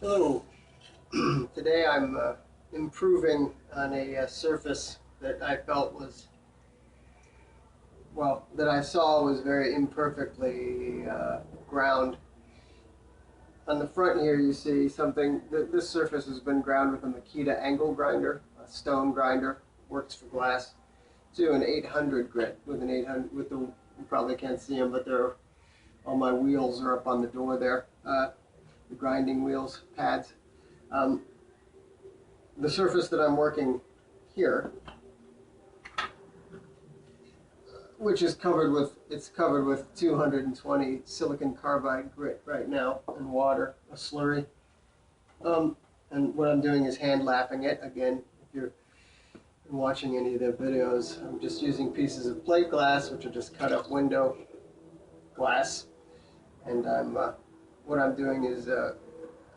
Hello. Today I'm improving on a surface that I felt was, well, that I saw was very imperfectly ground. On the front here you see something, this surface has been ground with a Makita angle grinder, a stone grinder, works for glass, to an 800 grit with an 800, with the, you probably can't see them, but they're, all my wheels are up on the door there, the grinding wheels, pads. The surface that I'm working here, which is covered with, it's covered with 220 silicon carbide grit right now and water, a slurry. And what I'm doing is hand lapping it. Again, if you're watching any of the videos, I'm just using pieces of plate glass, which are just cut up window glass. And what I'm doing is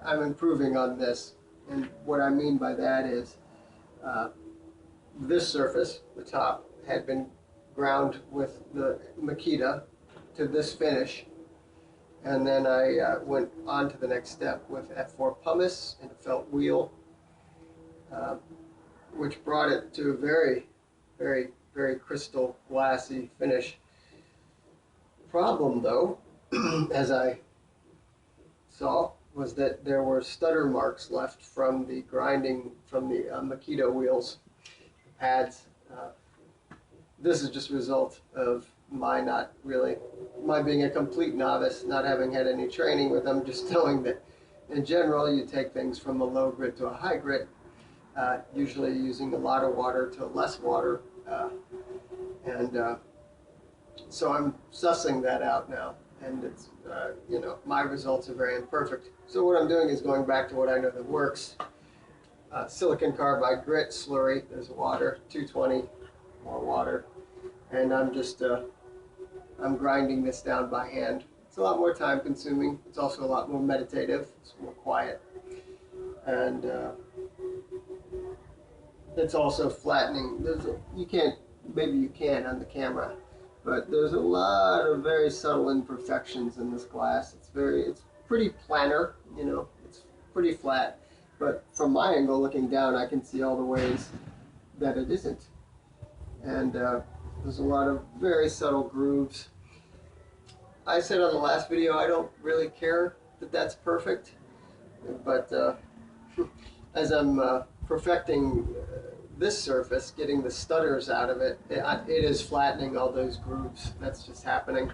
I'm improving on this. And what I mean by that is this surface, the top, had been ground with the Makita to this finish, and then I went on to the next step with F4 pumice and a felt wheel, which brought it to a very, very, very crystal glassy finish. Problem though, as I saw, was that there were stutter marks left from the grinding from the Makita wheels, the pads. This is just a result of my being a complete novice, not having had any training with them, just knowing that in general you take things from a low grit to a high grit, usually using a lot of water to less water, so I'm sussing that out now, and it's you know, my results are very imperfect. So what I'm doing is going back to what I know that works. Silicon carbide grit slurry, there's water, 220, more water, and I'm just I'm grinding this down by hand. It's a lot more time consuming. It's also a lot more meditative. It's more quiet, and it's also flattening. You can't, maybe you can on the camera, but there's a lot of very subtle imperfections in this glass. It's pretty planar, you know, it's pretty flat, but from my angle looking down, I can see all the ways that it isn't. And there's a lot of very subtle grooves. I said on the last video, I don't really care that that's perfect, but as I'm perfecting this surface, getting the stutters out of it, it is flattening all those grooves. That's just happening.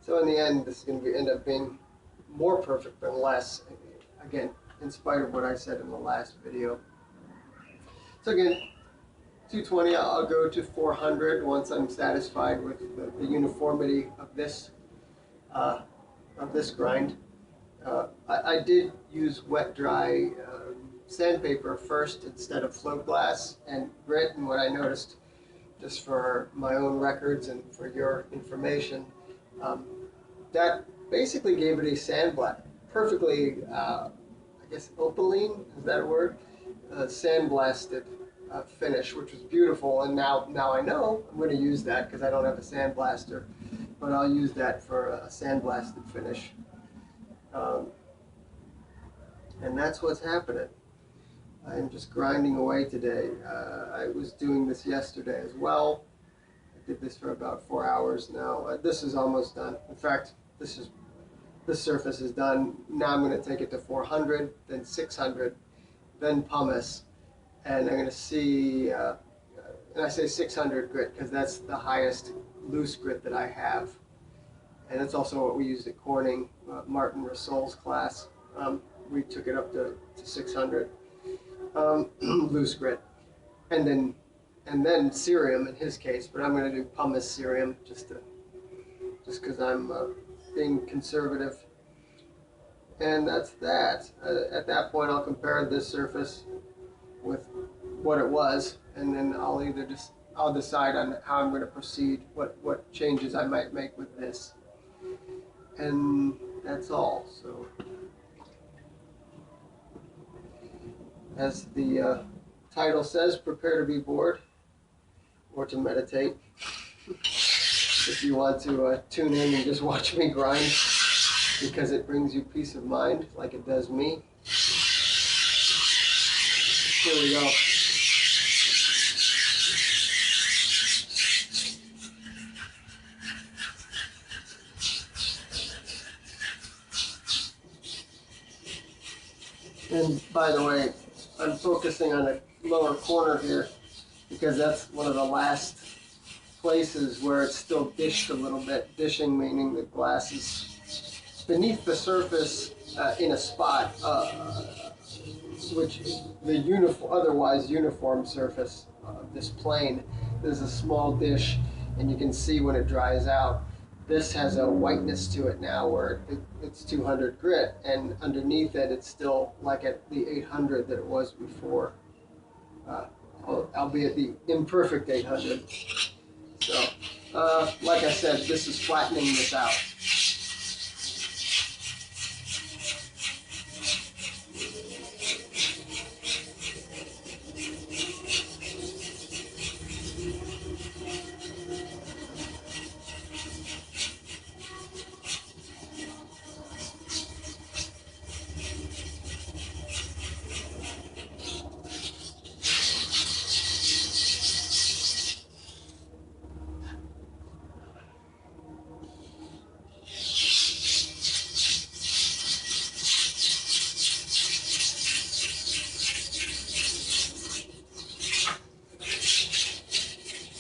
So in the end, this is going to end up being more perfect than less, again, in spite of what I said in the last video. So again, 220, I'll go to 400 once I'm satisfied with the uniformity of this grind. I did use wet dry sandpaper first instead of float glass and grit, and what I noticed, just for my own records and for your information, that basically gave it a sandblast, perfectly, I guess opaline, is that a word? Sandblasted finish, which was beautiful, and now I know I'm going to use that because I don't have a sandblaster, but I'll use that for a sandblasted finish. And that's what's happening. I'm just grinding away today. I was doing this yesterday as well. I did this for about 4 hours now. This is almost done. In fact, this surface is done. Now I'm going to take it to 400, then 600, then pumice, and I'm going to see, and I say 600 grit because that's the highest loose grit that I have. And it's also what we used at Corning, Martin Rissol's class. We took it up to 600 loose grit, and then cerium in his case. But I'm going to do pumice cerium just because I'm being conservative. And that's that. At that point, I'll compare this surface with what it was, and then I'll decide on how I'm going to proceed, what changes I might make with this. And that's all. So, as the title says, prepare to be bored. or to meditate. If you want to tune in and just watch me grind, because it brings you peace of mind like it does me. Here we go. And by the way, I'm focusing on the lower corner here because that's one of the last places where it's still dished a little bit. Dishing meaning the glass is beneath the surface in a spot, which the otherwise uniform surface of this plane. There's a small dish, and you can see when it dries out. This has a whiteness to it now where it's 200 grit, and underneath it it's still like at the 800 that it was before, albeit the imperfect 800. So, like I said, this is flattening this out.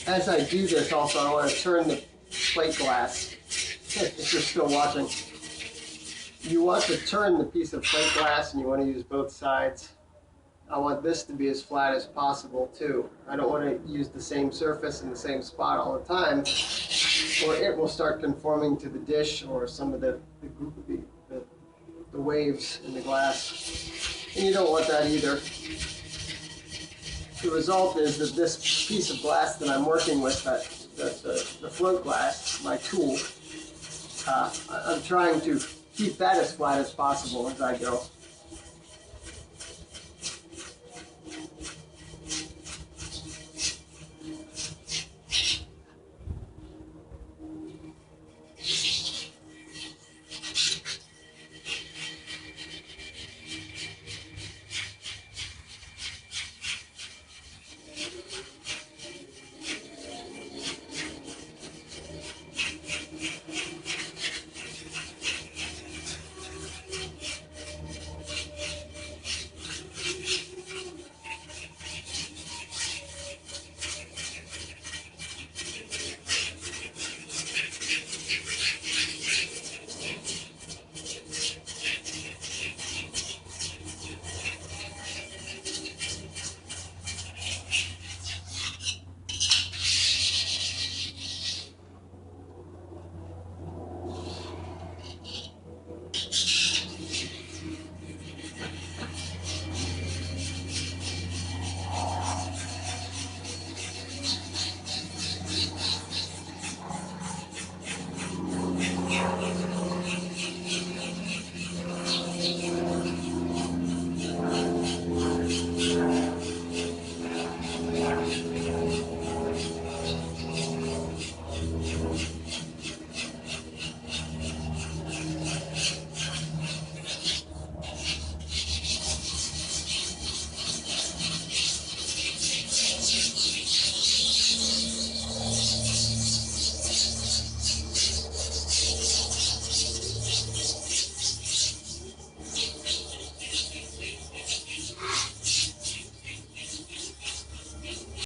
As I do this also, I want to turn the plate glass, if you're still watching. You want to turn the piece of plate glass and you want to use both sides. I want this to be as flat as possible too. I don't want to use the same surface in the same spot all the time, or it will start conforming to the dish or some of the waves in the glass. And you don't want that either. The result is that this piece of glass that I'm working with, the float glass, my tool, I'm trying to keep that as flat as possible as I go.